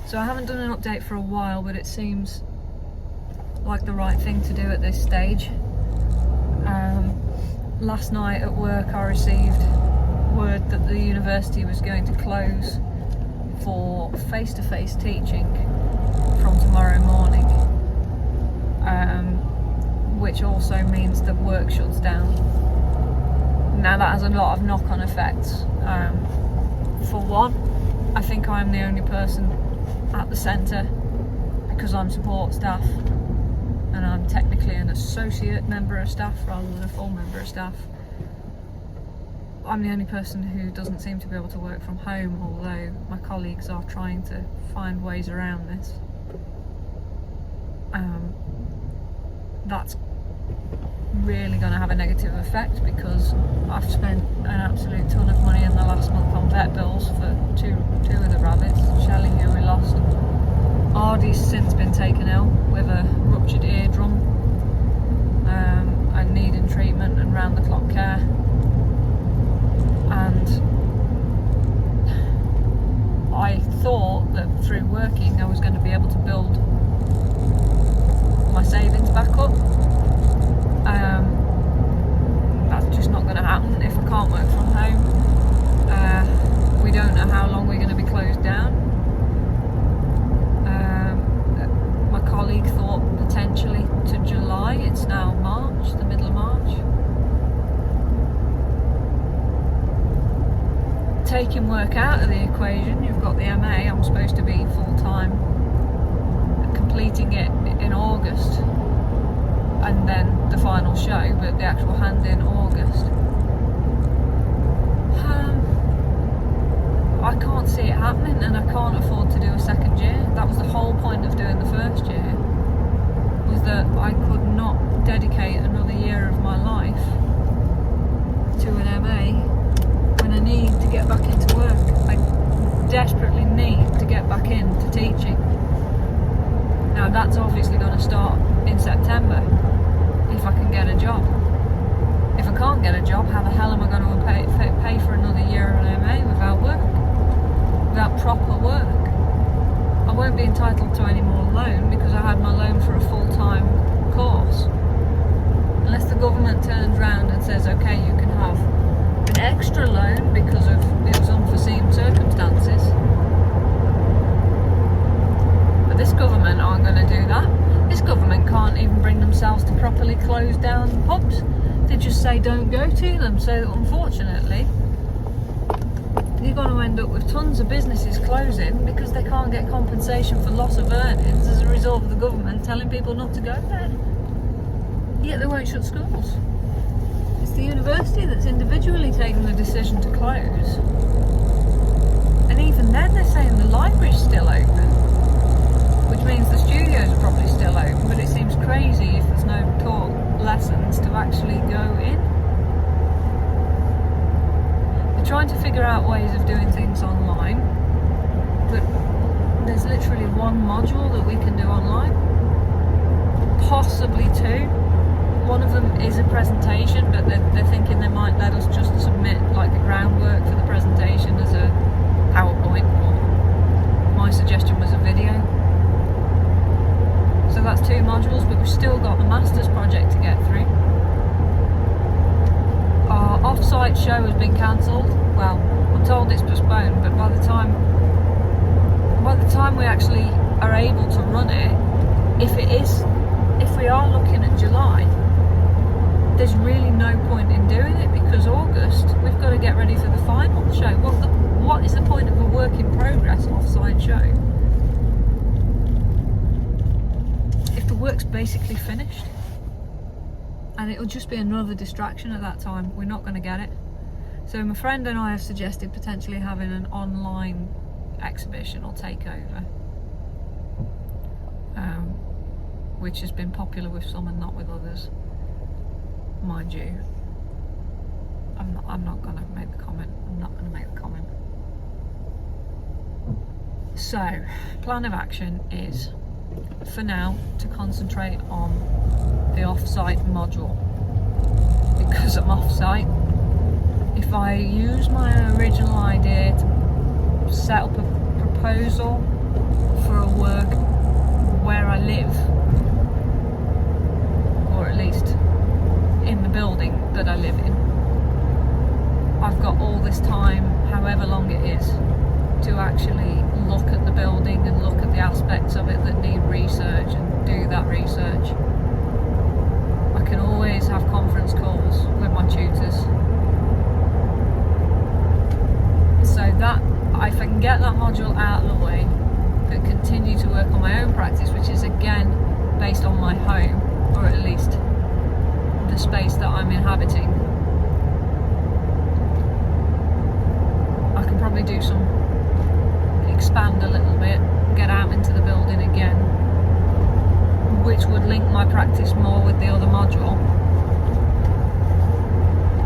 So I haven't done an update for a while, but it seems like the right thing to do at this stage. Last night at work I received word that the university was going to close for face-to-face teaching from tomorrow morning, which also means that work shuts down. Now that has a lot of knock-on effects. For one, I think I'm the only person at the centre, because I'm support staff and I'm technically an associate member of staff rather than a full member of staff. I'm the only person who doesn't seem to be able to work from home, although my colleagues are trying to find ways around this. That's really going to have a negative effect, because I've spent an absolute ton of money in the last month on vet bills for two of the rabbits. Shelley, who we lost, Ardy's since been taken ill with a ruptured eardrum and needing treatment and round-the-clock care. And I thought that through working I was going to be able to build my savings back up. That's just not going to happen if I can't work from home. We don't know how long we're going to be closed down. My colleague thought potentially to July. It's now March, the middle of March. Taking work out of the equation, you've got the MA. I'm supposed to be full-time, completing it in August, and then the final show, but the actual hand in August. I can't see it happening, and I can't afford to do a second year. That was the whole point of doing the first year, was that I could not dedicate another year of my life to an MA when I need to get back into work. I desperately need to get back into teaching. Now that's obviously going to start in September if I can get a job. If I can't get a job, how the hell am I going to pay for another year of an MA without work? Without proper work? I won't be entitled to any more loan because I had my loan for a full-time course. Unless the government turns around and says, okay, you can have an extra loan because of its unforeseen circumstances. But this government aren't going to do that. This government can't even bring themselves to properly close down pubs. They just say don't go to them. So unfortunately, you're going to end up with tons of businesses closing because they can't get compensation for loss of earnings as a result of the government telling people not to go there. Yet they won't shut schools. It's the university that's individually taken the decision to close. And even then they're saying the library's still open, which means the studios are probably still open, but it seems crazy if there's no taught lessons to actually go in. They're trying to figure out ways of doing things online, but there's literally one module that we can do online, possibly two. One of them is a presentation, but they're thinking they might let us just submit like the groundwork for the presentation as a PowerPoint, or my suggestion was a video. So that's two modules, but we've still got the master's project to get through. Our off-site show has been cancelled. Well, I'm told it's postponed, but by the time we actually are able to run it, if we are looking at July, there's really no point in doing it, because August we've got to get ready for the final show. What is the point of a work in progress off-site show if the work's basically finished? And it'll just be another distraction at that time. We're not going to get it. So my friend and I have suggested potentially having an online exhibition or takeover, which has been popular with some and not with others, mind you. I'm not going to make the comment. So, plan of action is, for now, to concentrate on the off-site module. Because I'm off-site, if I use my original idea to set up a proposal work where I live, or at least in the building that I live in. I've got all this time, however long it is, to actually look at the building and look at the aspects of it that need research and do that research. I can always have conference calls with my tutors. So that, if I can get that module out of the way and continue to work on my own practice, which is again based on my home, or at least the space that I'm inhabiting, I can probably do some, expand a little bit, get out into the building again, which would link my practice more with the other module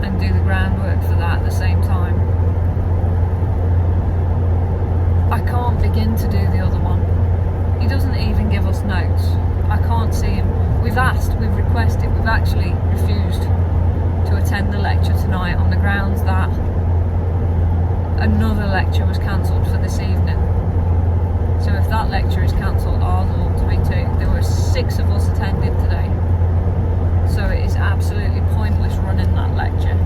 and do the groundwork for that at the same time. I can't begin to do the other one. He doesn't even give us notes. I can't see him. We've asked, we've requested, we've actually refused to attend the lecture tonight on the grounds that another lecture was cancelled for this evening. So if that lecture is cancelled, ours ought to be too. There were 6 of us attending today. So it is absolutely pointless running that lecture.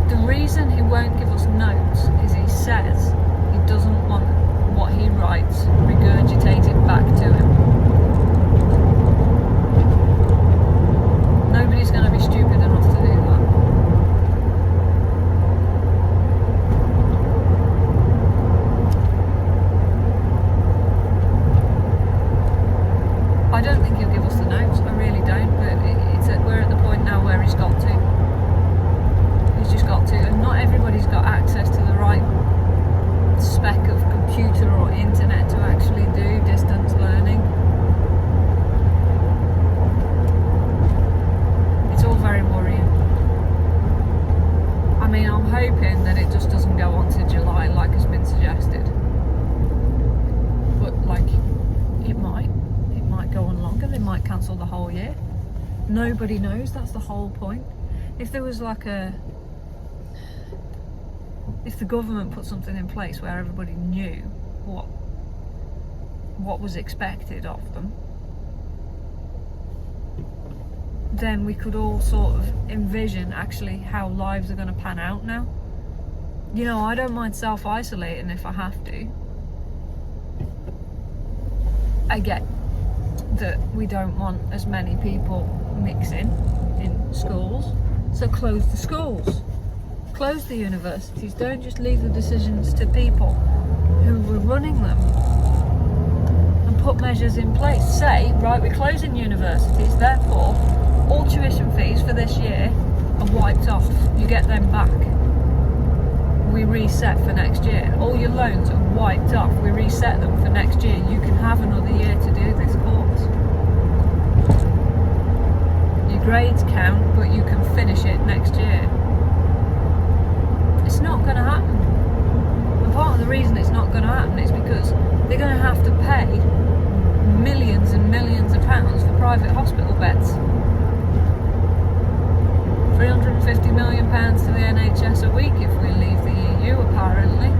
The reason he won't give us notes is he says he doesn't want what he writes regurgitated back to him. Nobody's going to be stupid enough to do that. I don't think he'll give us the notes, I really don't, but we're at the point now where he's got to. He's just got to, and not everybody's got access to the right spec of computer or internet to actually do distance learning. It's all very worrying. I mean, I'm hoping that it just doesn't go on to July like has been suggested. But it might go on longer, they might cancel the whole year. Nobody knows, that's the whole point. If there was if the government put something in place where everybody knew what was expected of them, then we could all sort of envision actually how lives are going to pan out now. You know, I don't mind self-isolating if I have to. I get that we don't want as many people mixing in schools, so close the schools. Close the universities, don't just leave the decisions to people who were running them, and put measures in place. Say, right, we're closing universities, therefore all tuition fees for this year are wiped off, you get them back. We reset for next year. All your loans are wiped off, we reset them for next year. You can have another year to do this course. Your grades count, but you can finish it next year. It's not going to happen. And part of the reason it's not going to happen is because they're going to have to pay millions and millions of pounds for private hospital beds. £350 million to the NHS a week if we leave the EU, apparently.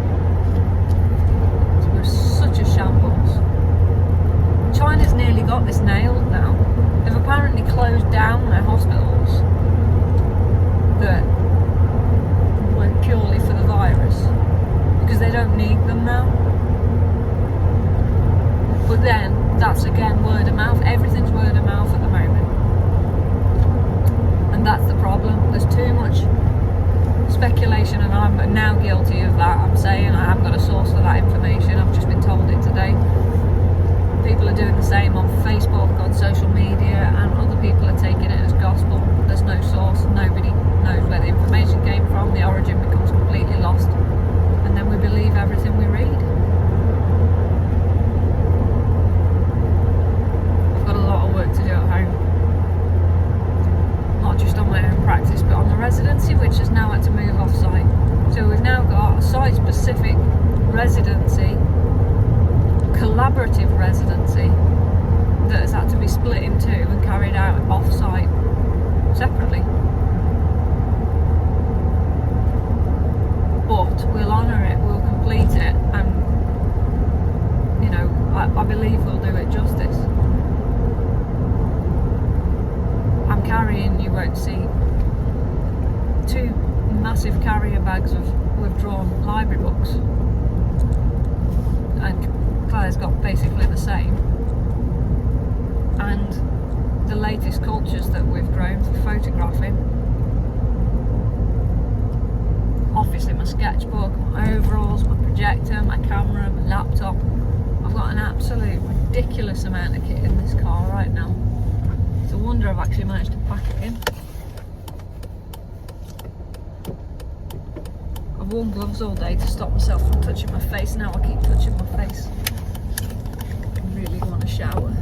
So we're such a shambles. China's nearly got this nailed now. They've apparently closed down their hospitals that were purely for the virus because they don't need them now. But then that's again word of mouth. Everything's word of mouth at the moment, and that's the problem. There's too much speculation, and I'm now guilty of that. I'm saying I haven't got a source for that information, I've just been told it today. People are doing the same on Facebook, on social media, and other people are taking it as gospel. There's no source, nobody knows where the information came from, the origin becomes completely lost, and then we believe everything we read. I've got a lot of work to do at home, not just on my own practice but on the residency, which has now had to move off site. So we've now got a site specific residency, collaborative residency, that has had to be split in two and carried out off site separately. But we'll honour it. complete it, and you know, I believe we'll do it justice. I'm carrying, you won't see, 2 massive carrier bags of withdrawn library books, and Claire's got basically the same, and the latest cultures that we've grown for photographing. Obviously my sketchbook, my overalls, my projector, my camera, my laptop. I've got an absolute ridiculous amount of kit in this car right now. It's a wonder I've actually managed to pack it in. I've worn gloves all day to stop myself from touching my face. Now I keep touching my face. I really want a shower.